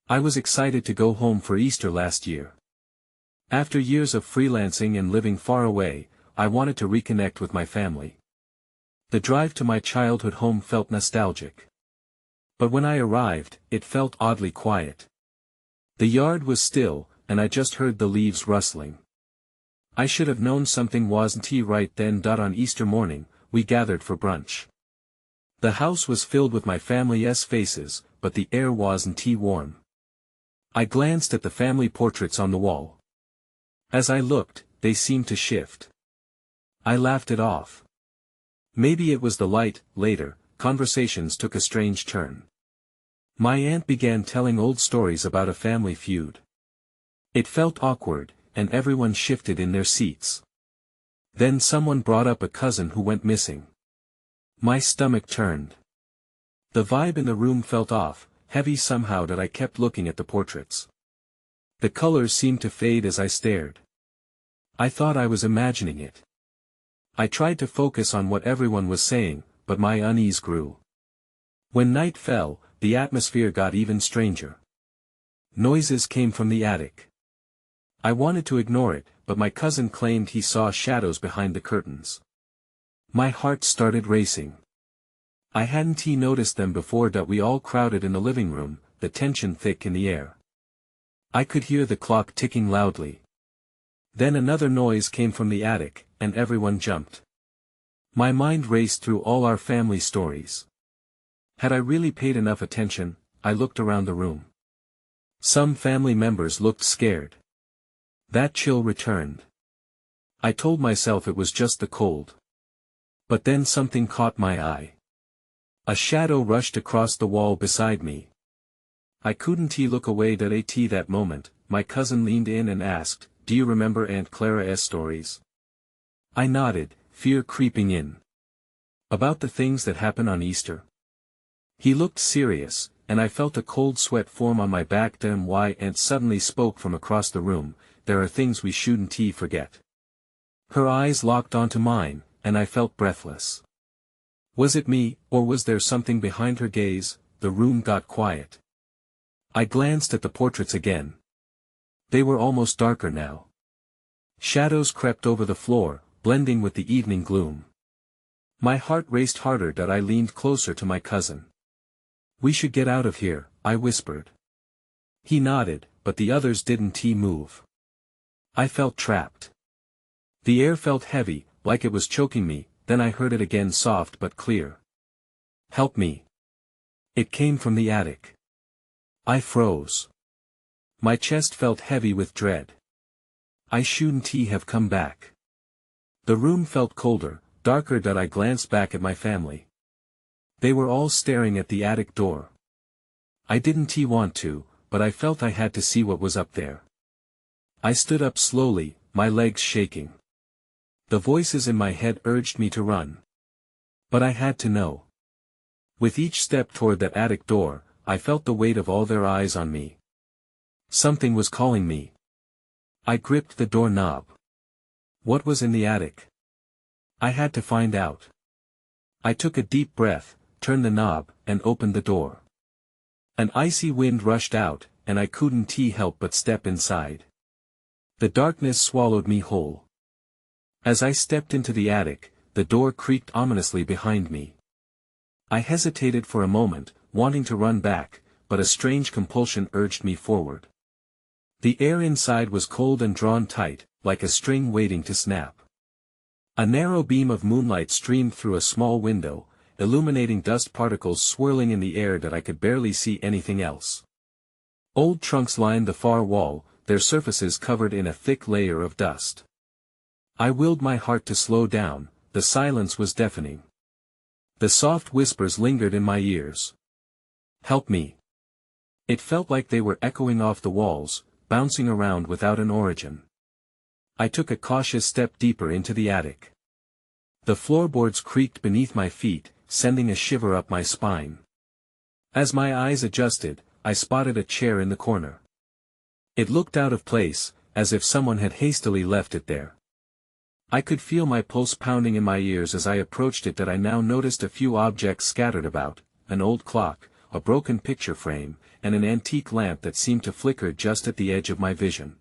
I was excited to go home for Easter last year. After years of freelancing and living far away, I wanted to reconnect with my family. The drive to my childhood home felt nostalgic. But when I arrived, it felt oddly quiet. The yard was still, and I just heard the leaves rustling. I should have known something wasn't right then. On Easter morning, we gathered for brunch. The house was filled with my family's faces, but the air wasn't warm. I glanced at the family portraits on the wall. As I looked, they seemed to shift. I laughed it off. Maybe it was the light. Later, conversations took a strange turn. My aunt began telling old stories about a family feud. It felt awkward, and everyone shifted in their seats. Then someone brought up a cousin who went missing. My stomach turned. The vibe in the room felt off, heavy somehow. That I kept looking at the portraits. The colors seemed to fade as I stared. I thought I was imagining it. I tried to focus on what everyone was saying, but my unease grew. When night fell, the atmosphere got even stranger. Noises came from the attic. I wanted to ignore it, but my cousin claimed he saw shadows behind the curtains. My heart started racing. I hadn't noticed them before. We all crowded in the living room, the tension thick in the air. I could hear the clock ticking loudly. Then another noise came from the attic, and everyone jumped. My mind raced through all our family stories. Had I really paid enough attention? I looked around the room. Some family members looked scared. That chill returned. I told myself it was just the cold. But then something caught my eye. A shadow rushed across the wall beside me. I couldn't look away. At that moment, my cousin leaned in and asked, "Do you remember Aunt Clara's stories?" I nodded, fear creeping in. About the things that happen on Easter. He looked serious, and I felt a cold sweat form on my back. Why? Aunt suddenly spoke from across the room, "There are things we shouldn't forget." Her eyes locked onto mine, and I felt breathless. Was it me, or was there something behind her gaze? The room got quiet. I glanced at the portraits again. They were almost darker now. Shadows crept over the floor, blending with the evening gloom. My heart raced harder. I leaned closer to my cousin. "We should get out of here," I whispered. He nodded, but the others didn't move. I felt trapped. The air felt heavy, like it was choking me. Then I heard it again, soft but clear. "Help me." It came from the attic. I froze. My chest felt heavy with dread. I shouldn't have come back. The room felt colder, darker. I glanced back at my family. They were all staring at the attic door. I didn't want to, but I felt I had to see what was up there. I stood up slowly, my legs shaking. The voices in my head urged me to run. But I had to know. With each step toward that attic door, I felt the weight of all their eyes on me. Something was calling me. I gripped the doorknob. What was in the attic? I had to find out. I took a deep breath, turned the knob, and opened the door. An icy wind rushed out, and I couldn't help but step inside. The darkness swallowed me whole. As I stepped into the attic, the door creaked ominously behind me. I hesitated for a moment, wanting to run back, but a strange compulsion urged me forward. The air inside was cold and drawn tight, like a string waiting to snap. A narrow beam of moonlight streamed through a small window, illuminating dust particles swirling in the air. I could barely see anything else. Old trunks lined the far wall, their surfaces covered in a thick layer of dust. I willed my heart to slow down. The silence was deafening. The soft whispers lingered in my ears. "Help me." It felt like they were echoing off the walls, bouncing around without an origin. I took a cautious step deeper into the attic. The floorboards creaked beneath my feet, sending a shiver up my spine. As my eyes adjusted, I spotted a chair in the corner. It looked out of place, as if someone had hastily left it there. I could feel my pulse pounding in my ears as I approached it. I now noticed a few objects scattered about, an old clock, a broken picture frame, and an antique lamp that seemed to flicker just at the edge of my vision.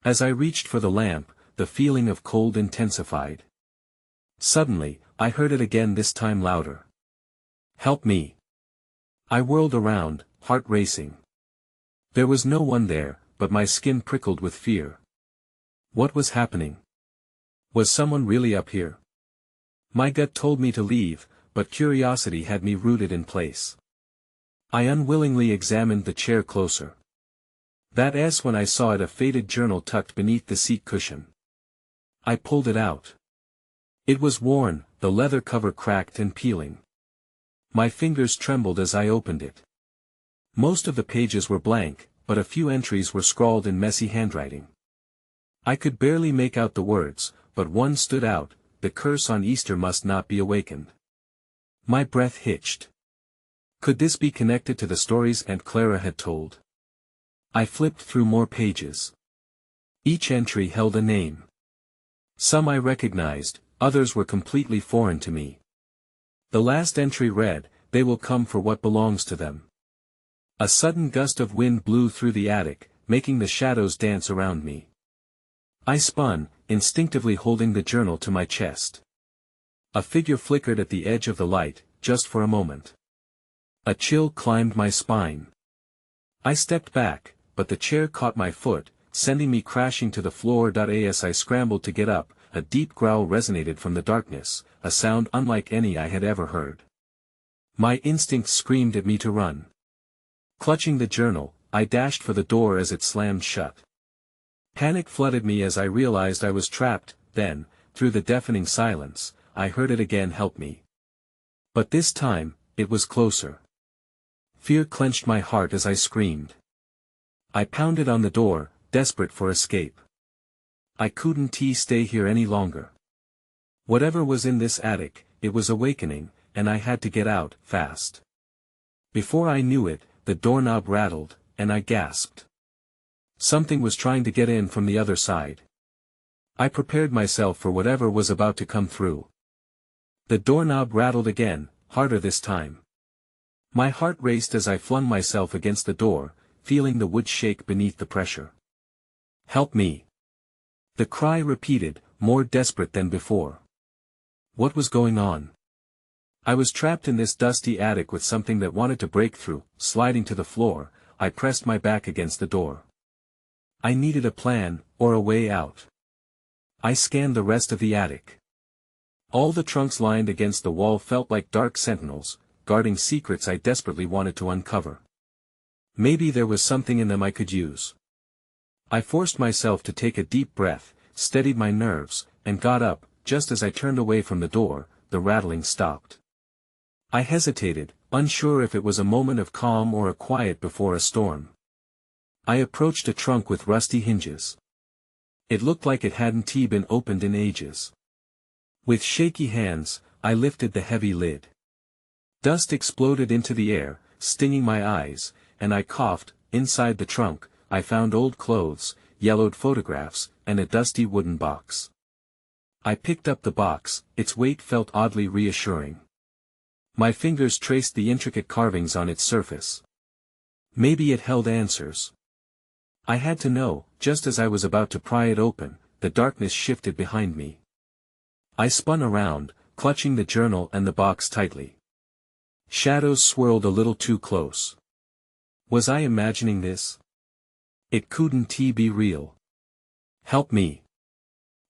As I reached for the lamp, the feeling of cold intensified. Suddenly, I heard it again, this time louder. "Help me." I whirled around, heart racing. There was no one there, but my skin prickled with fear. What was happening? Was someone really up here? My gut told me to leave, but curiosity had me rooted in place. I unwillingly examined the chair closer. That's when I saw it, a faded journal tucked beneath the seat cushion. I pulled it out. It was worn, the leather cover cracked and peeling. My fingers trembled as I opened it. Most of the pages were blank, but a few entries were scrawled in messy handwriting. I could barely make out the words, but one stood out: "The curse on Easter must not be awakened." My breath hitched. Could this be connected to the stories Aunt Clara had told? I flipped through more pages. Each entry held a name. Some I recognized, others were completely foreign to me. The last entry read, "They will come for what belongs to them." A sudden gust of wind blew through the attic, making the shadows dance around me. I spun, instinctively holding the journal to my chest. A figure flickered at the edge of the light, just for a moment. A chill climbed my spine. I stepped back, but the chair caught my foot, sending me crashing to the floor. As I scrambled to get up, a deep growl resonated from the darkness, a sound unlike any I had ever heard. My instincts screamed at me to run. Clutching the journal, I dashed for the door as it slammed shut. Panic flooded me as I realized I was trapped. Then, through the deafening silence, I heard it again: "Help me." But this time, it was closer. Fear clenched my heart as I screamed. I pounded on the door, desperate for escape. I couldn't stay here any longer. Whatever was in this attic, it was awakening, and I had to get out, fast. Before I knew it, the doorknob rattled, and I gasped. Something was trying to get in from the other side. I prepared myself for whatever was about to come through. The doorknob rattled again, harder this time. My heart raced as I flung myself against the door, feeling the wood shake beneath the pressure. "Help me!" The cry repeated, more desperate than before. What was going on? I was trapped in this dusty attic with something that wanted to break through. Sliding to the floor, I pressed my back against the door. I needed a plan, or a way out. I scanned the rest of the attic. All the trunks lined against the wall felt like dark sentinels, guarding secrets I desperately wanted to uncover. Maybe there was something in them I could use. I forced myself to take a deep breath, steadied my nerves, and got up. Just as I turned away from the door, the rattling stopped. I hesitated, unsure if it was a moment of calm or a quiet before a storm. I approached a trunk with rusty hinges. It looked like it hadn't been opened in ages. With shaky hands, I lifted the heavy lid. Dust exploded into the air, stinging my eyes, and I coughed. Inside the trunk, I found old clothes, yellowed photographs, and a dusty wooden box. I picked up the box, its weight felt oddly reassuring. My fingers traced the intricate carvings on its surface. Maybe it held answers. I had to know. Just as I was about to pry it open, the darkness shifted behind me. I spun around, clutching the journal and the box tightly. Shadows swirled a little too close. Was I imagining this? It couldn't be real. "Help me."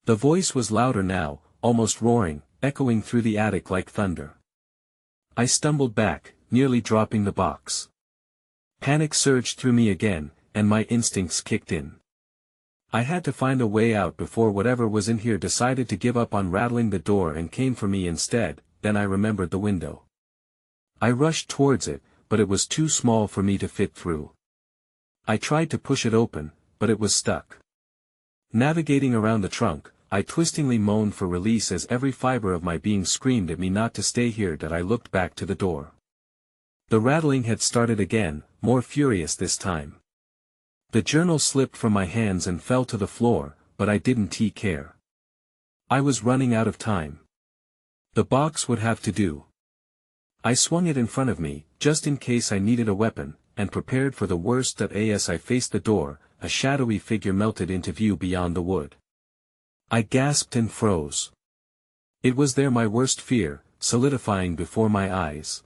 The voice was louder now, almost roaring, echoing through the attic like thunder. I stumbled back, nearly dropping the box. Panic surged through me again, and my instincts kicked in. I had to find a way out before whatever was in here decided to give up on rattling the door and came for me instead. Then I remembered the window. I rushed towards it, but it was too small for me to fit through. I tried to push it open, but it was stuck. Navigating around the trunk, I twistingly moaned for release as every fiber of my being screamed at me not to stay here. I looked back to the door. The rattling had started again, more furious this time. The journal slipped from my hands and fell to the floor, but I didn't care. I was running out of time. The box would have to do. I swung it in front of me, just in case I needed a weapon, and prepared for the worst. As I faced the door, a shadowy figure melted into view beyond the wood. I gasped and froze. It was there, my worst fear, solidifying before my eyes.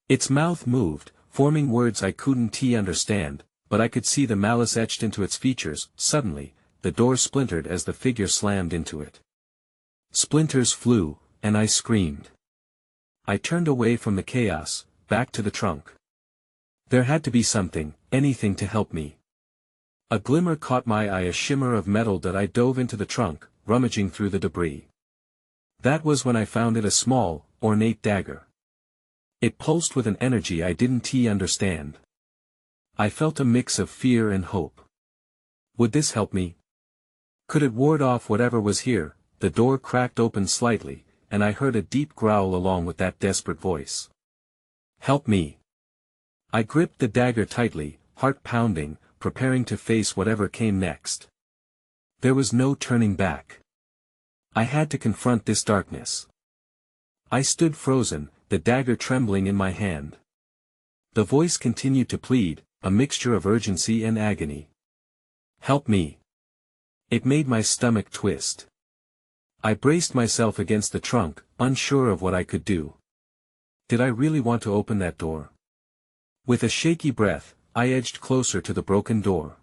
Its mouth moved, forming words I couldn't understand, but I could see the malice etched into its features. Suddenly, the door splintered as the figure slammed into it. Splinters flew, and I screamed. I turned away from the chaos, back to the trunk. There had to be something, anything to help me. A glimmer caught my eye, a shimmer of metal. I dove into the trunk, rummaging through the debris. That was when I found it, a small, ornate dagger. It pulsed with an energy I didn't understand. I felt a mix of fear and hope. Would this help me? Could it ward off whatever was here? The door cracked open slightly, and I heard a deep growl along with that desperate voice. Help me. I gripped the dagger tightly, heart pounding, preparing to face whatever came next. There was no turning back. I had to confront this darkness. I stood frozen, the dagger trembling in my hand. The voice continued to plead, a mixture of urgency and agony. Help me. It made my stomach twist. I braced myself against the trunk, unsure of what I could do. Did I really want to open that door? With a shaky breath, I edged closer to the broken door.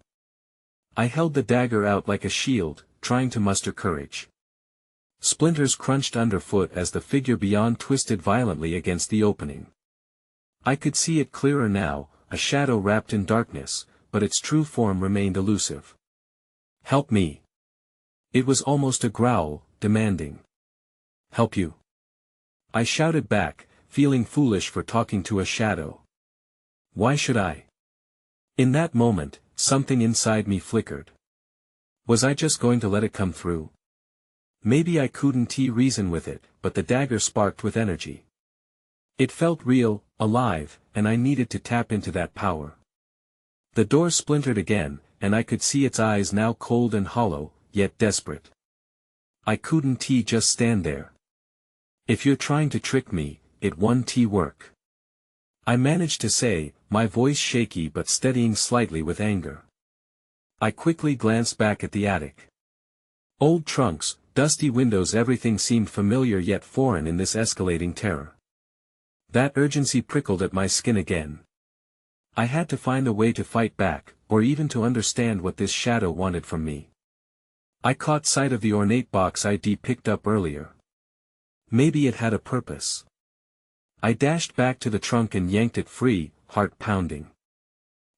I held the dagger out like a shield, trying to muster courage. Splinters crunched underfoot as the figure beyond twisted violently against the opening. I could see it clearer now, a shadow wrapped in darkness, but its true form remained elusive. Help me. It was almost a growl, demanding. Help you. I shouted back, feeling foolish for talking to a shadow. Why should I? In that moment, something inside me flickered. Was I just going to let it come through? Maybe I couldn't reason with it, but the dagger sparked with energy. It felt real, alive, and I needed to tap into that power. The door splintered again, and I could see its eyes now cold and hollow, yet desperate. I couldn't just stand there. If you're trying to trick me, it won't work. I managed to say, my voice shaky but steadying slightly with anger. I quickly glanced back at the attic. Old trunks, dusty windows, everything seemed familiar yet foreign in this escalating terror. That urgency prickled at my skin again. I had to find a way to fight back, or even to understand what this shadow wanted from me. I caught sight of the ornate box I'd picked up earlier. Maybe it had a purpose. I dashed back to the trunk and yanked it free, heart pounding.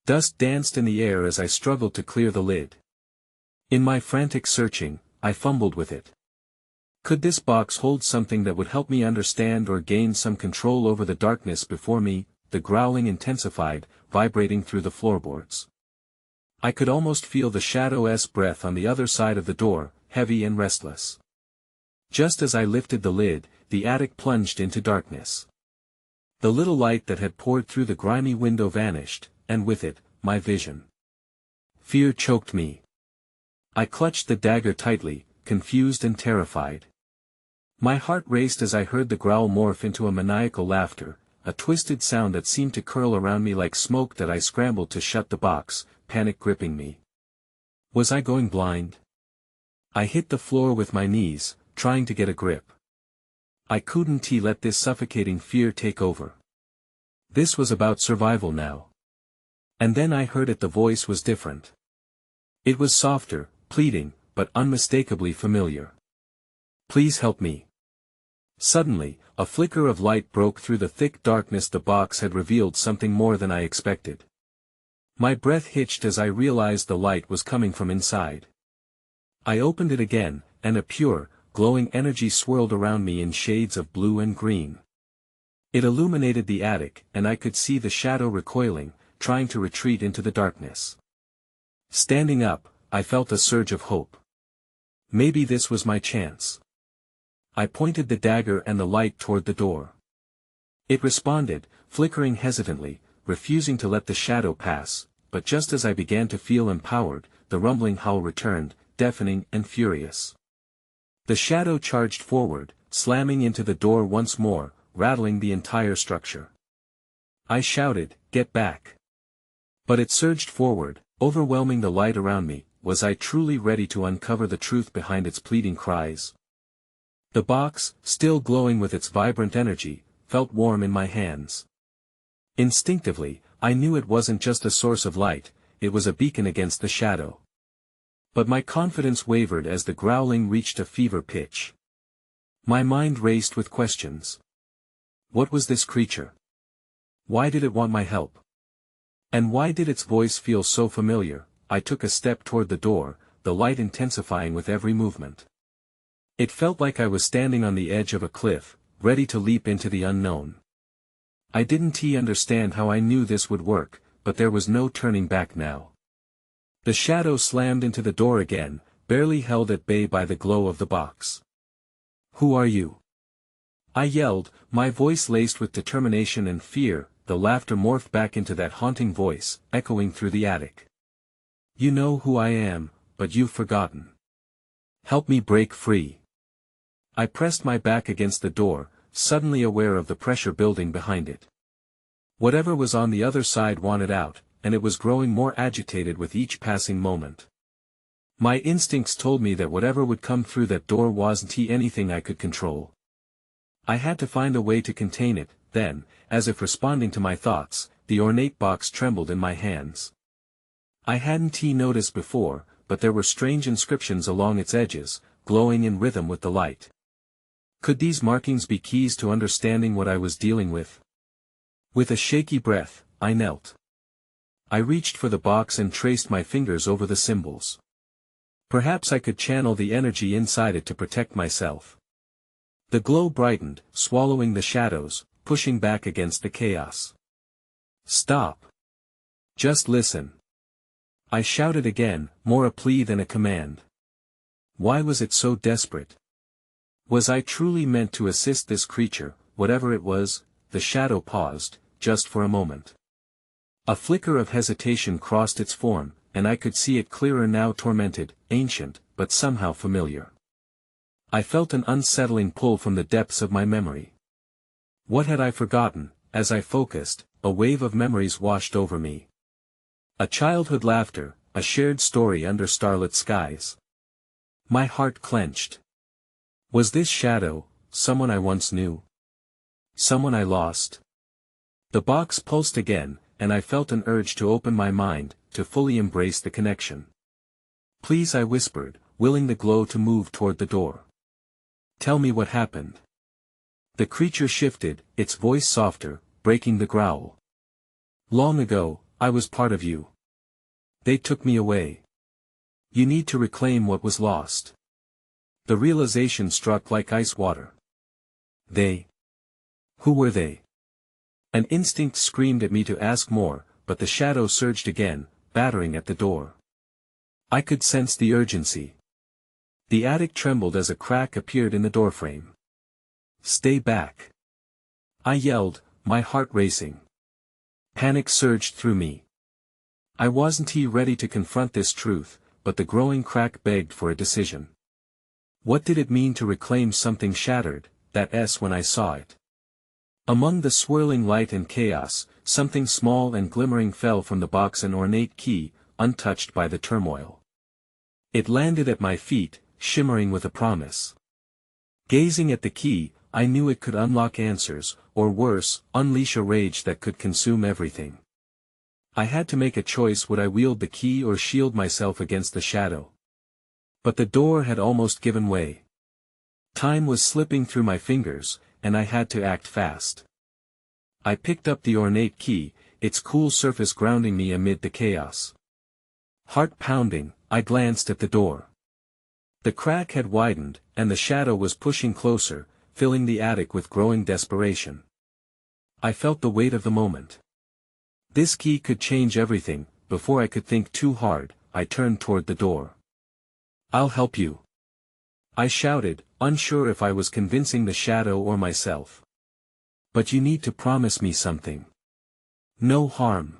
Dust danced in the air as I struggled to clear the lid. In my frantic searching, I fumbled with it. Could this box hold something that would help me understand or gain some control over the darkness before me? The growling intensified, vibrating through the floorboards. I could almost feel the shadow's breath on the other side of the door, heavy and restless. Just as I lifted the lid, the attic plunged into darkness. The little light that had poured through the grimy window vanished, and with it, my vision. Fear choked me. I clutched the dagger tightly, confused and terrified. My heart raced as I heard the growl morph into a maniacal laughter, a twisted sound that seemed to curl around me like smoke. That I scrambled to shut the box, panic gripping me. Was I going blind? I hit the floor with my knees, trying to get a grip. I couldn't let this suffocating fear take over. This was about survival now. And then I heard it. The voice was different. It was softer, pleading, but unmistakably familiar. Please help me. Suddenly, a flicker of light broke through the thick darkness. The box had revealed something more than I expected. My breath hitched as I realized the light was coming from inside. I opened it again, and a pure, glowing energy swirled around me in shades of blue and green. It illuminated the attic, and I could see the shadow recoiling, trying to retreat into the darkness. Standing up, I felt a surge of hope. Maybe this was my chance. I pointed the dagger and the light toward the door. It responded, flickering hesitantly, refusing to let the shadow pass, but just as I began to feel empowered, the rumbling howl returned, deafening and furious. The shadow charged forward, slamming into the door once more, rattling the entire structure. I shouted, "Get back! But it surged forward, overwhelming the light around me. Was I truly ready to uncover the truth behind its pleading cries? The box, still glowing with its vibrant energy, felt warm in my hands. Instinctively, I knew it wasn't just a source of light, it was a beacon against the shadow. But my confidence wavered as the growling reached a fever pitch. My mind raced with questions. What was this creature? Why did it want my help? And why did its voice feel so familiar? I took a step toward the door, the light intensifying with every movement. It felt like I was standing on the edge of a cliff, ready to leap into the unknown. I didn't understand how I knew this would work, but there was no turning back now. The shadow slammed into the door again, barely held at bay by the glow of the box. Who are you? I yelled, my voice laced with determination and fear. The laughter morphed back into that haunting voice, echoing through the attic. You know who I am, but you've forgotten. Help me break free. I pressed my back against the door, suddenly aware of the pressure building behind it. Whatever was on the other side wanted out, and it was growing more agitated with each passing moment. My instincts told me that whatever would come through that door wasn't anything I could control. I had to find a way to contain it. Then, as if responding to my thoughts, the ornate box trembled in my hands. I hadn't noticed before, but there were strange inscriptions along its edges, glowing in rhythm with the light. Could these markings be keys to understanding what I was dealing with? With a shaky breath, I knelt. I reached for the box and traced my fingers over the symbols. Perhaps I could channel the energy inside it to protect myself. The glow brightened, swallowing the shadows, pushing back against the chaos. Stop. Just listen. I shouted again, more a plea than a command. Why was it so desperate? Was I truly meant to assist this creature, whatever it was? The shadow paused, just for a moment. A flicker of hesitation crossed its form, and I could see it clearer now, tormented, ancient, but somehow familiar. I felt an unsettling pull from the depths of my memory. What had I forgotten? As I focused, a wave of memories washed over me. A childhood laughter, a shared story under starlit skies. My heart clenched. Was this shadow someone I once knew? Someone I lost? The box pulsed again, and I felt an urge to open my mind, to fully embrace the connection. Please, I whispered, willing the glow to move toward the door. Tell me what happened. The creature shifted, its voice softer, breaking the growl. Long ago, I was part of you. They took me away. You need to reclaim what was lost. The realization struck like ice water. They? Who were they? An instinct screamed at me to ask more, but the shadow surged again, battering at the door. I could sense the urgency. The attic trembled as a crack appeared in the doorframe. Stay back. I yelled, my heart racing. Panic surged through me. I wasn't ready to confront this truth, but the growing crack begged for a decision. What did it mean to reclaim something shattered, that when I saw it? Among the swirling light and chaos, something small and glimmering fell from the box, an ornate key, untouched by the turmoil. It landed at my feet, shimmering with a promise. Gazing at the key, I knew it could unlock answers, or worse, unleash a rage that could consume everything. I had to make a choice: would I wield the key or shield myself against the shadow? But the door had almost given way. Time was slipping through my fingers, and I had to act fast. I picked up the ornate key, its cool surface grounding me amid the chaos. Heart pounding, I glanced at the door. The crack had widened, and the shadow was pushing closer, filling the attic with growing desperation. I felt the weight of the moment. This key could change everything. Before I could think too hard, I turned toward the door. I'll help you. I shouted, unsure if I was convincing the shadow or myself. But you need to promise me something. No harm.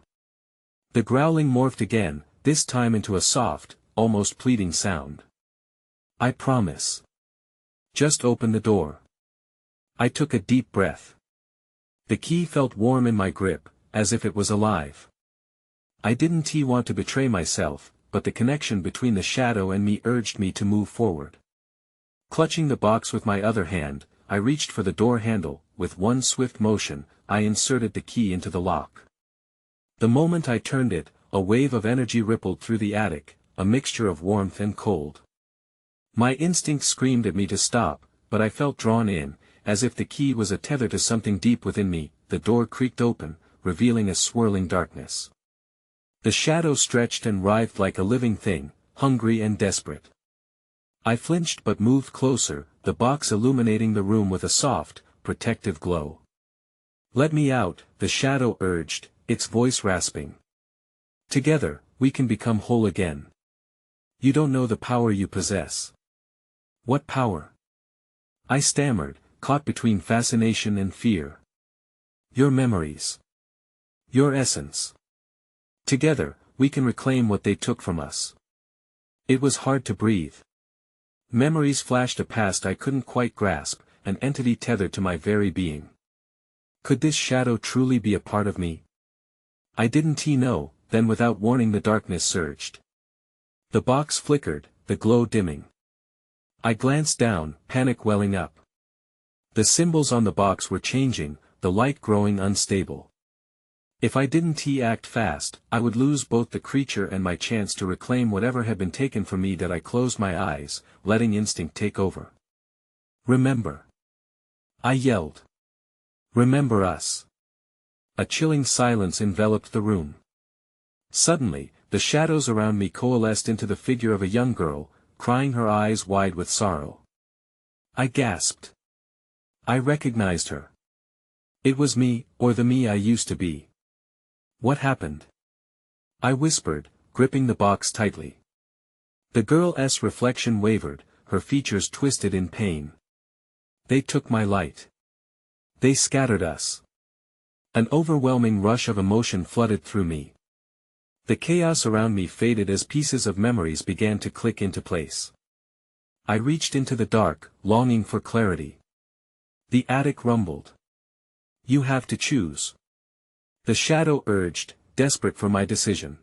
The growling morphed again, this time into a soft, almost pleading sound. I promise. Just open the door. I took a deep breath. The key felt warm in my grip, as if it was alive. I didn't want to betray myself, but the connection between the shadow and me urged me to move forward. Clutching the box with my other hand, I reached for the door handle. With one swift motion, I inserted the key into the lock. The moment I turned it, a wave of energy rippled through the attic, a mixture of warmth and cold. My instinct screamed at me to stop, but I felt drawn in, as if the key was a tether to something deep within me. The door creaked open, revealing a swirling darkness. The shadow stretched and writhed like a living thing, hungry and desperate. I flinched but moved closer, the box illuminating the room with a soft, protective glow. "Let me out," the shadow urged, its voice rasping. "Together, we can become whole again. You don't know the power you possess." "What power?" I stammered, caught between fascination and fear. "Your memories. Your essence. Together, we can reclaim what they took from us." It was hard to breathe. Memories flashed a past I couldn't quite grasp, an entity tethered to my very being. Could this shadow truly be a part of me? I didn't know, then without warning the darkness surged. The box flickered, the glow dimming. I glanced down, panic welling up. The symbols on the box were changing, the light growing unstable. If I didn't act fast, I would lose both the creature and my chance to reclaim whatever had been taken from me. That I closed my eyes, letting instinct take over. "Remember!" I yelled. "Remember us!" A chilling silence enveloped the room. Suddenly, the shadows around me coalesced into the figure of a young girl, crying, her eyes wide with sorrow. I gasped. I recognized her. It was me, or the me I used to be. "What happened?" I whispered, gripping the box tightly. The girl's reflection wavered, her features twisted in pain. "They took my light. They scattered us." An overwhelming rush of emotion flooded through me. The chaos around me faded as pieces of memories began to click into place. I reached into the dark, longing for clarity. The attic rumbled. "You have to choose." The shadow urged, desperate for my decision.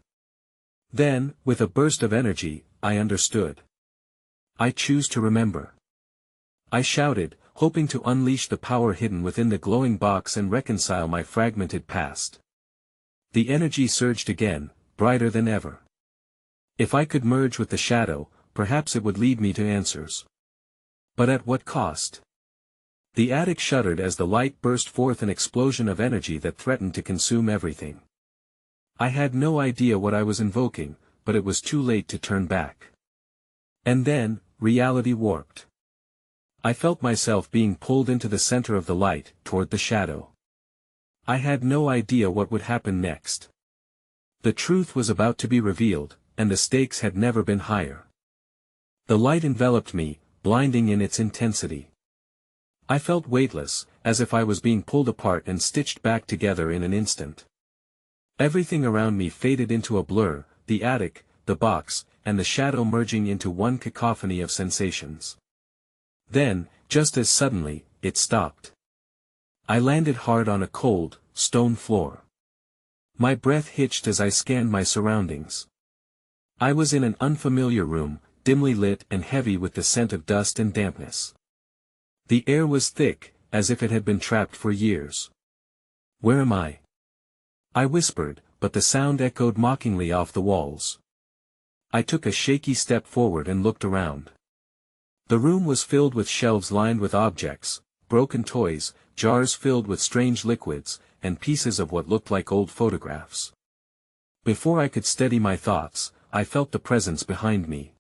Then, with a burst of energy, I understood. "I choose to remember." I shouted, hoping to unleash the power hidden within the glowing box and reconcile my fragmented past. The energy surged again, brighter than ever. If I could merge with the shadow, perhaps it would lead me to answers. But at what cost? The attic shuddered as the light burst forth, an explosion of energy that threatened to consume everything. I had no idea what I was invoking, but it was too late to turn back. And then, reality warped. I felt myself being pulled into the center of the light, toward the shadow. I had no idea what would happen next. The truth was about to be revealed, and the stakes had never been higher. The light enveloped me, blinding in its intensity. I felt weightless, as if I was being pulled apart and stitched back together in an instant. Everything around me faded into a blur, the attic, the box, and the shadow merging into one cacophony of sensations. Then, just as suddenly, it stopped. I landed hard on a cold, stone floor. My breath hitched as I scanned my surroundings. I was in an unfamiliar room, dimly lit and heavy with the scent of dust and dampness. The air was thick, as if it had been trapped for years. "Where am I?" I whispered, but the sound echoed mockingly off the walls. I took a shaky step forward and looked around. The room was filled with shelves lined with objects, broken toys, jars filled with strange liquids, and pieces of what looked like old photographs. Before I could steady my thoughts, I felt the presence behind me.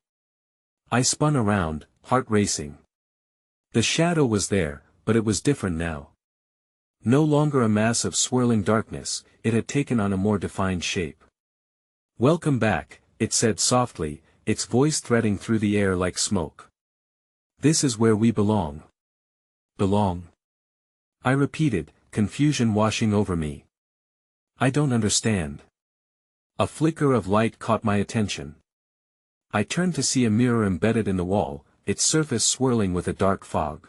I spun around, heart racing. The shadow was there, but it was different now. No longer a mass of swirling darkness, it had taken on a more defined shape. "Welcome back," it said softly, its voice threading through the air like smoke. "This is where we belong." "Belong?" I repeated, confusion washing over me. "I don't understand." A flicker of light caught my attention. I turned to see a mirror embedded in the wall, its surface swirling with a dark fog.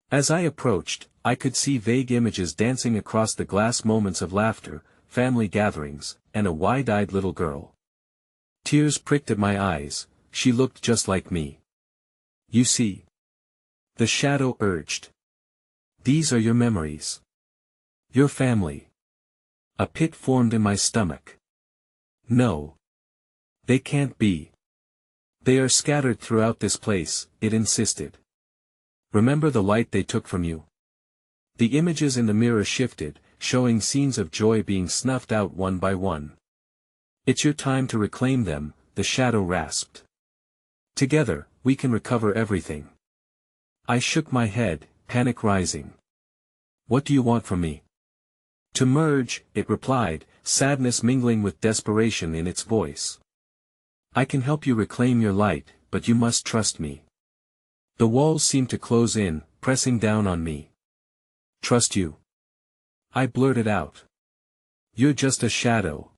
As I approached, I could see vague images dancing across the glass, moments of laughter, family gatherings, and a wide-eyed little girl. Tears pricked at my eyes. She looked just like me. You see? The shadow urged. These are your memories. Your family. A pit formed in my stomach. No. They can't be. They are scattered throughout this place, it insisted. Remember the light they took from you? The images in the mirror shifted, showing scenes of joy being snuffed out one by one. It's your time to reclaim them, the shadow rasped. Together, we can recover everything. I shook my head, panic rising. What do you want from me? To merge, it replied, sadness mingling with desperation in its voice. I can help you reclaim your light, but you must trust me. The walls seemed to close in, pressing down on me. Trust you? I blurted out. You're just a shadow.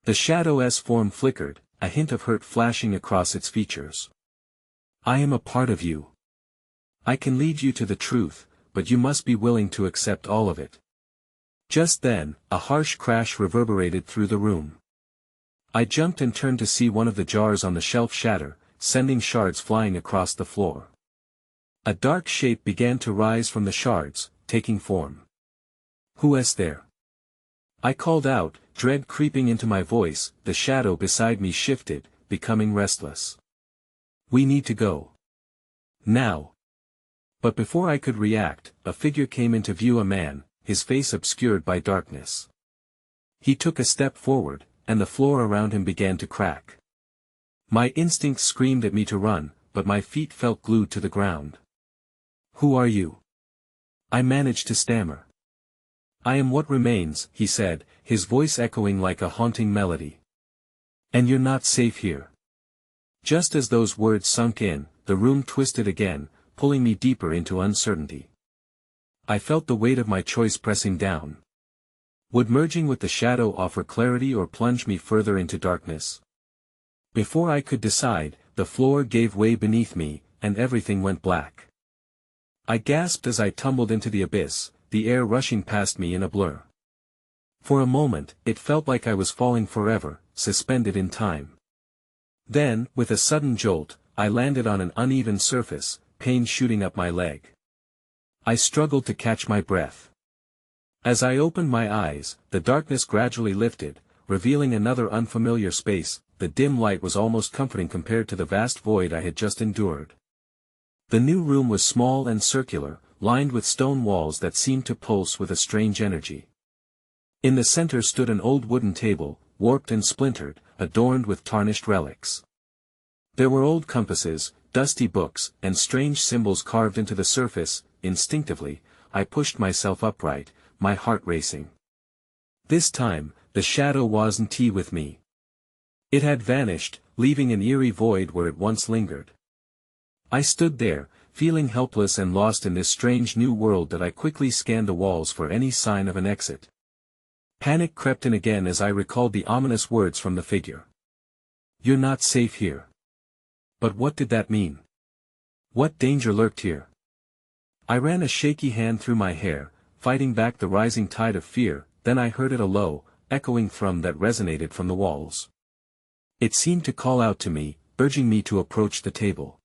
The shadow's form flickered, a hint of hurt flashing across its features. I am a part of you. I can lead you to the truth, but you must be willing to accept all of it. Just then, a harsh crash reverberated through the room. I jumped and turned to see one of the jars on the shelf shatter, sending shards flying across the floor. A dark shape began to rise from the shards, taking form. Who is there? I called out, dread creeping into my voice. The shadow beside me shifted, becoming restless. We need to go. Now. But before I could react, a figure came into view, a man, his face obscured by darkness. He took a step forward, and the floor around him began to crack. My instincts screamed at me to run, but my feet felt glued to the ground. Who are you? I managed to stammer. I am what remains, he said, his voice echoing like a haunting melody. And you're not safe here. Just as those words sunk in, the room twisted again, pulling me deeper into uncertainty. I felt the weight of my choice pressing down. Would merging with the shadow offer clarity or plunge me further into darkness? Before I could decide, the floor gave way beneath me, and everything went black. I gasped as I tumbled into the abyss, the air rushing past me in a blur. For a moment, it felt like I was falling forever, suspended in time. Then, with a sudden jolt, I landed on an uneven surface, pain shooting up my leg. I struggled to catch my breath. As I opened my eyes, the darkness gradually lifted, revealing another unfamiliar space. The dim light was almost comforting compared to the vast void I had just endured. The new room was small and circular, lined with stone walls that seemed to pulse with a strange energy. In the center stood an old wooden table, warped and splintered, adorned with tarnished relics. There were old compasses, dusty books, and strange symbols carved into the surface. Instinctively, I pushed myself upright, my heart racing. This time, the shadow wasn't with me. It had vanished, leaving an eerie void where it once lingered. I stood there, feeling helpless and lost in this strange new world that I quickly scanned the walls for any sign of an exit. Panic crept in again as I recalled the ominous words from the figure. You're not safe here. But what did that mean? What danger lurked here? I ran a shaky hand through my hair, fighting back the rising tide of fear. Then I heard it, a low, echoing thrum that resonated from the walls. It seemed to call out to me, urging me to approach the table.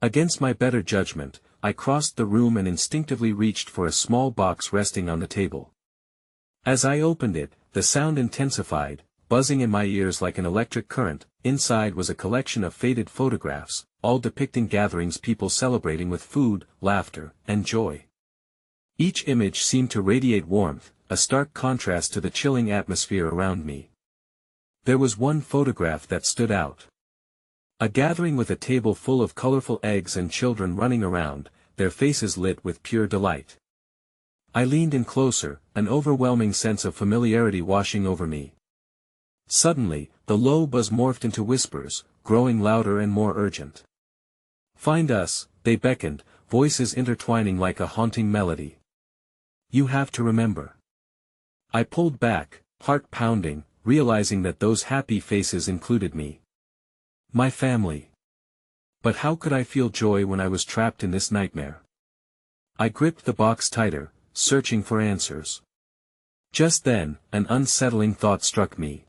Against my better judgment, I crossed the room and instinctively reached for a small box resting on the table. As I opened it, the sound intensified, buzzing in my ears like an electric current. Inside was a collection of faded photographs, all depicting gatherings, people celebrating with food, laughter, and joy. Each image seemed to radiate warmth, a stark contrast to the chilling atmosphere around me. There was one photograph that stood out. A gathering with a table full of colorful eggs and children running around, their faces lit with pure delight. I leaned in closer, an overwhelming sense of familiarity washing over me. Suddenly, the low buzz morphed into whispers, growing louder and more urgent. Find us, they beckoned, voices intertwining like a haunting melody. You have to remember. I pulled back, heart pounding, realizing that those happy faces included me. My family. But how could I feel joy when I was trapped in this nightmare? I gripped the box tighter, searching for answers. Just then, an unsettling thought struck me.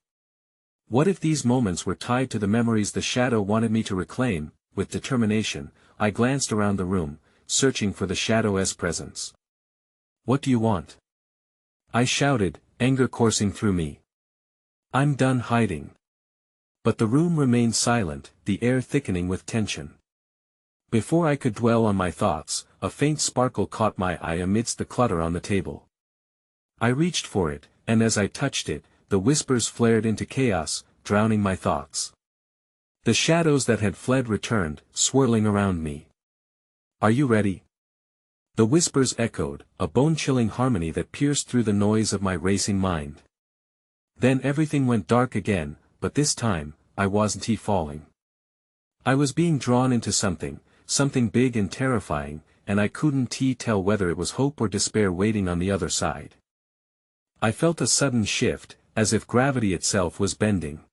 What if these moments were tied to the memories the shadow wanted me to reclaim? With determination, I glanced around the room, searching for the shadow's presence. "What do you want?" I shouted, anger coursing through me. "I'm done hiding." But the room remained silent, the air thickening with tension. Before I could dwell on my thoughts, a faint sparkle caught my eye amidst the clutter on the table. I reached for it, and as I touched it, the whispers flared into chaos, drowning my thoughts. The shadows that had fled returned, swirling around me. "Are you ready?" The whispers echoed, a bone-chilling harmony that pierced through the noise of my racing mind. Then everything went dark again, but this time, I wasn't falling. I was being drawn into something big and terrifying, and I couldn't tell whether it was hope or despair waiting on the other side. I felt a sudden shift, as if gravity itself was bending.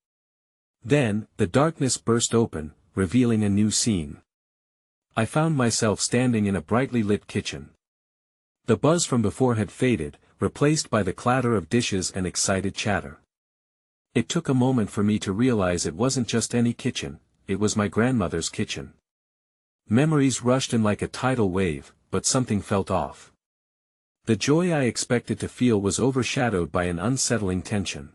Then, the darkness burst open, revealing a new scene. I found myself standing in a brightly lit kitchen. The buzz from before had faded, replaced by the clatter of dishes and excited chatter. It took a moment for me to realize it wasn't just any kitchen, it was my grandmother's kitchen. Memories rushed in like a tidal wave, but something felt off. The joy I expected to feel was overshadowed by an unsettling tension.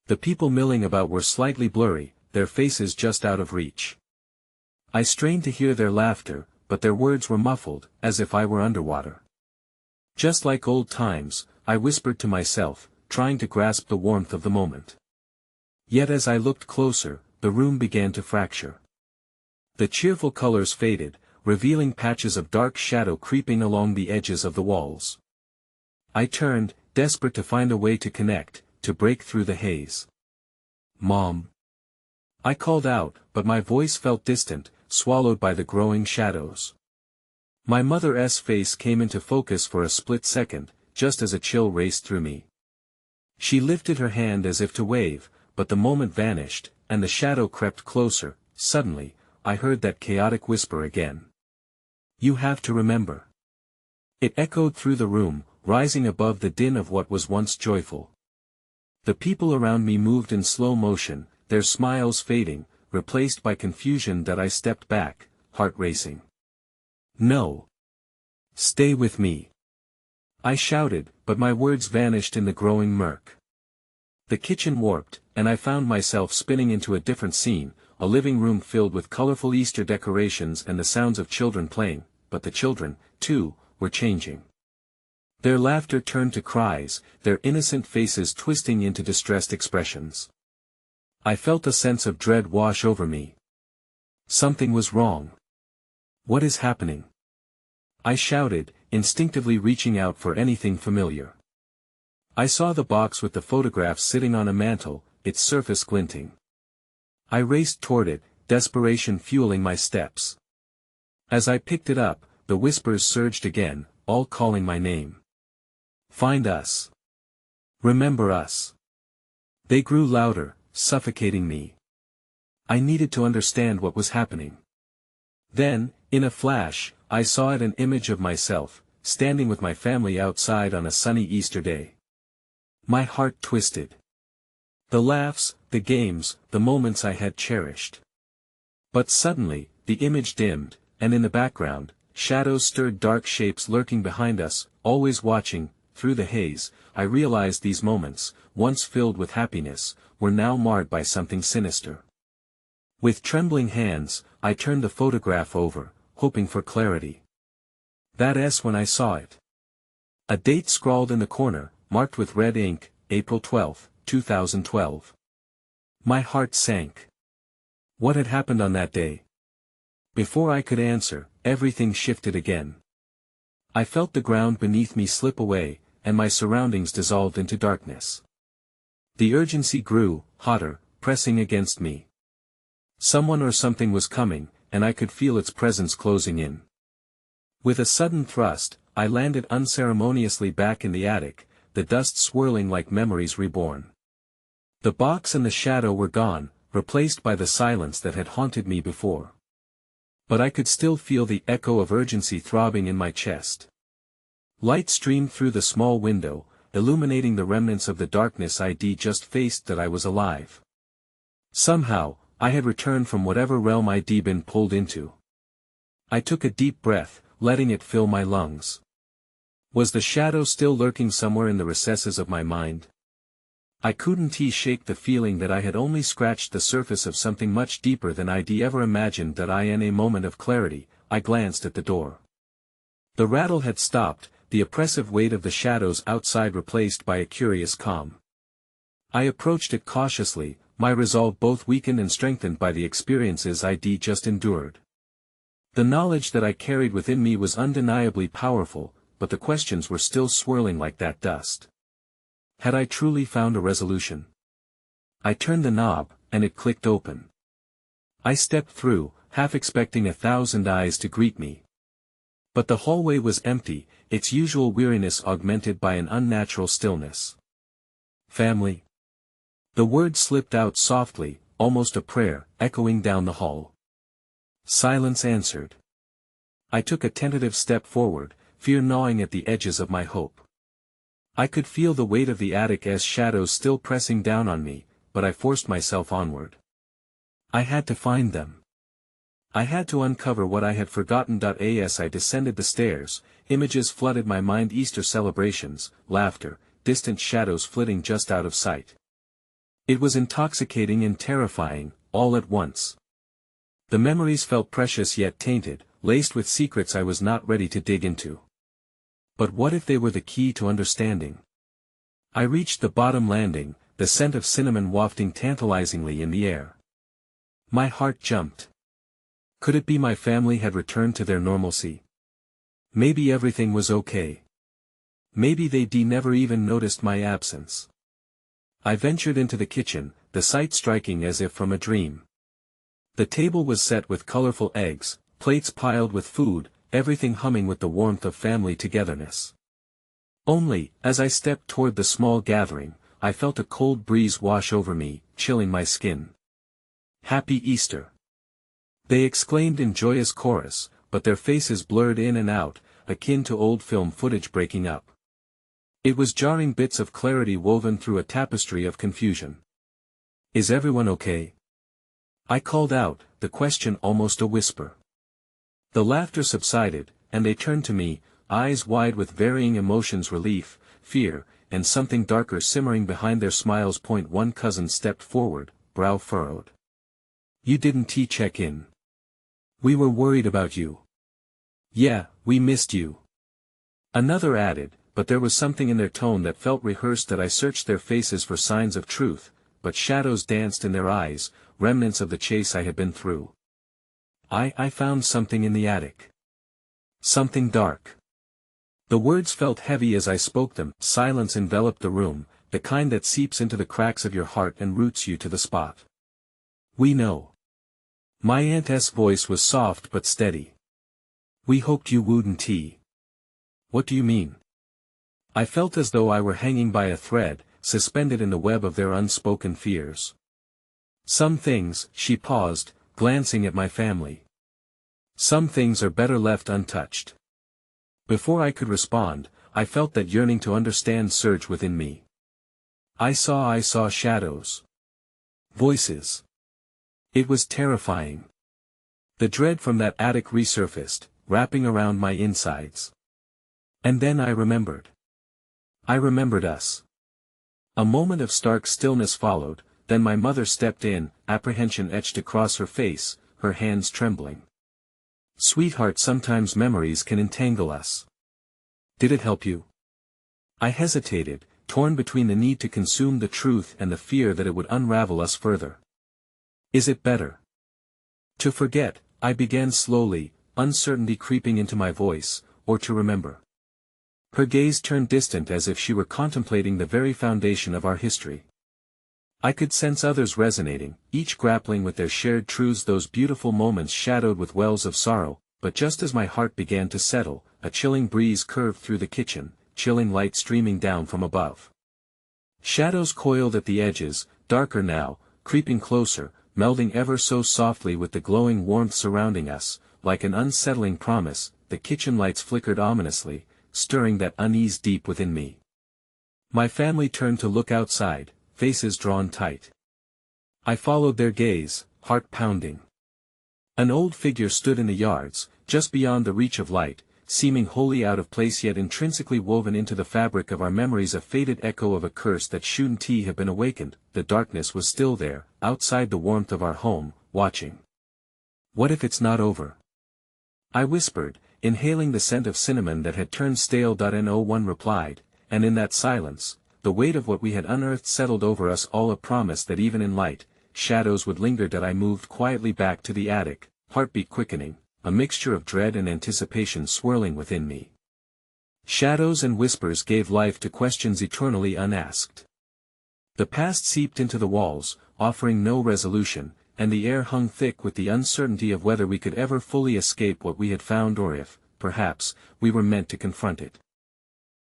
The people milling about were slightly blurry, their faces just out of reach. I strained to hear their laughter, but their words were muffled, as if I were underwater. Just like old times, I whispered to myself, trying to grasp the warmth of the moment. Yet as I looked closer, the room began to fracture. The cheerful colors faded, revealing patches of dark shadow creeping along the edges of the walls. I turned, desperate to find a way to connect, to break through the haze. "Mom!" I called out, but my voice felt distant, swallowed by the growing shadows. My mother's face came into focus for a split second, just as a chill raced through me. She lifted her hand as if to wave, but the moment vanished, and the shadow crept closer. Suddenly, I heard that chaotic whisper again. "You have to remember." It echoed through the room, rising above the din of what was once joyful. The people around me moved in slow motion, their smiles fading, replaced by confusion that I stepped back, heart racing. "No. Stay with me." I shouted, but my words vanished in the growing murk. The kitchen warped, and I found myself spinning into a different scene, a living room filled with colorful Easter decorations and the sounds of children playing, but the children, too, were changing. Their laughter turned to cries, their innocent faces twisting into distressed expressions. I felt a sense of dread wash over me. Something was wrong. "What is happening?" I shouted, instinctively reaching out for anything familiar. I saw the box with the photographs sitting on a mantel, its surface glinting. I raced toward it, desperation fueling my steps. As I picked it up, the whispers surged again, all calling my name. "Find us. Remember us." They grew louder, suffocating me. I needed to understand what was happening. Then, in a flash, I saw it, an image of myself, standing with my family outside on a sunny Easter day. My heart twisted. The laughs, the games, the moments I had cherished. But suddenly, the image dimmed, and in the background, shadows stirred, dark shapes lurking behind us, always watching. Through the haze, I realized these moments, once filled with happiness, were now marred by something sinister. With trembling hands, I turned the photograph over, hoping for clarity. That's when I saw it. A date scrawled in the corner, marked with red ink, April 12, 2012. My heart sank. What had happened on that day? Before I could answer, everything shifted again. I felt the ground beneath me slip away, and my surroundings dissolved into darkness. The urgency grew, hotter, pressing against me. Someone or something was coming, and I could feel its presence closing in. With a sudden thrust, I landed unceremoniously back in the attic, the dust swirling like memories reborn. The box and the shadow were gone, replaced by the silence that had haunted me before. But I could still feel the echo of urgency throbbing in my chest. Light streamed through the small window, illuminating the remnants of the darkness I'd just faced. That I was alive. Somehow, I had returned from whatever realm I'd been pulled into. I took a deep breath, letting it fill my lungs. Was the shadow still lurking somewhere in the recesses of my mind? I couldn't shake the feeling that I had only scratched the surface of something much deeper than I'd ever imagined. That in a moment of clarity, I glanced at the door. The rattle had stopped, the oppressive weight of the shadows outside replaced by a curious calm. I approached it cautiously, my resolve both weakened and strengthened by the experiences I'd just endured. The knowledge that I carried within me was undeniably powerful, but the questions were still swirling like that dust. Had I truly found a resolution? I turned the knob, and it clicked open. I stepped through, half expecting 1,000 eyes to greet me. But the hallway was empty, its usual weariness augmented by an unnatural stillness. Family. The word slipped out softly, almost a prayer, echoing down the hall. Silence answered. I took a tentative step forward, fear gnawing at the edges of my hope. I could feel the weight of the attic as shadows still pressing down on me, but I forced myself onward. I had to find them. I had to uncover what I had forgotten. As I descended the stairs, images flooded my mind: Easter celebrations, laughter, distant shadows flitting just out of sight. It was intoxicating and terrifying, all at once. The memories felt precious yet tainted, laced with secrets I was not ready to dig into. But what if they were the key to understanding? I reached the bottom landing, the scent of cinnamon wafting tantalizingly in the air. My heart jumped. Could it be my family had returned to their normalcy? Maybe everything was okay. Maybe they'd never even noticed my absence. I ventured into the kitchen, the sight striking as if from a dream. The table was set with colorful eggs, plates piled with food, everything humming with the warmth of family togetherness. Only, as I stepped toward the small gathering, I felt a cold breeze wash over me, chilling my skin. Happy Easter! They exclaimed in joyous chorus, but their faces blurred in and out, akin to old film footage breaking up. It was jarring bits of clarity woven through a tapestry of confusion. Is everyone okay? I called out, the question almost a whisper. The laughter subsided, and they turned to me, eyes wide with varying emotions: relief, fear, and something darker simmering behind their smiles. One cousin stepped forward, brow furrowed. You didn't check in. We were worried about you. Yeah, we missed you. Another added, but there was something in their tone that felt rehearsed. That I searched their faces for signs of truth, but shadows danced in their eyes, remnants of the chase I had been through. I found something in the attic. Something dark. The words felt heavy as I spoke them. Silence enveloped the room, the kind that seeps into the cracks of your heart and roots you to the spot. We know. My aunt's voice was soft but steady. We hoped you wouldn't. What do you mean? I felt as though I were hanging by a thread, suspended in the web of their unspoken fears. Some things, she paused, glancing at my family. Some things are better left untouched. Before I could respond, I felt that yearning to understand surge within me. I saw shadows. Voices. It was terrifying. The dread from that attic resurfaced, wrapping around my insides. And then I remembered. I remembered us. A moment of stark stillness followed, then my mother stepped in, apprehension etched across her face, her hands trembling. Sweetheart, sometimes memories can entangle us. Did it help you? I hesitated, torn between the need to consume the truth and the fear that it would unravel us further. Is it better to forget? I began slowly, uncertainty creeping into my voice, or to remember? Her gaze turned distant as if she were contemplating the very foundation of our history. I could sense others resonating, each grappling with their shared truths, those beautiful moments shadowed with wells of sorrow. But just as my heart began to settle, a chilling breeze curved through the kitchen, chilling light streaming down from above. Shadows coiled at the edges, darker now, creeping closer, melding ever so softly with the glowing warmth surrounding us. Like an unsettling promise, the kitchen lights flickered ominously, stirring that unease deep within me. My family turned to look outside, faces drawn tight. I followed their gaze, heart pounding. An old figure stood in the yards, just beyond the reach of light, seeming wholly out of place yet intrinsically woven into the fabric of our memories, a faded echo of a curse that shouldn't have been awakened. The darkness was still there, outside the warmth of our home, watching. What if it's not over? I whispered, inhaling the scent of cinnamon that had turned stale. No one replied, and in that silence, the weight of what we had unearthed settled over us all, a promise that even in light, shadows would linger. I moved quietly back to the attic, heartbeat quickening, a mixture of dread and anticipation swirling within me. Shadows and whispers gave life to questions eternally unasked. The past seeped into the walls, offering no resolution, and the air hung thick with the uncertainty of whether we could ever fully escape what we had found, or if, perhaps, we were meant to confront it.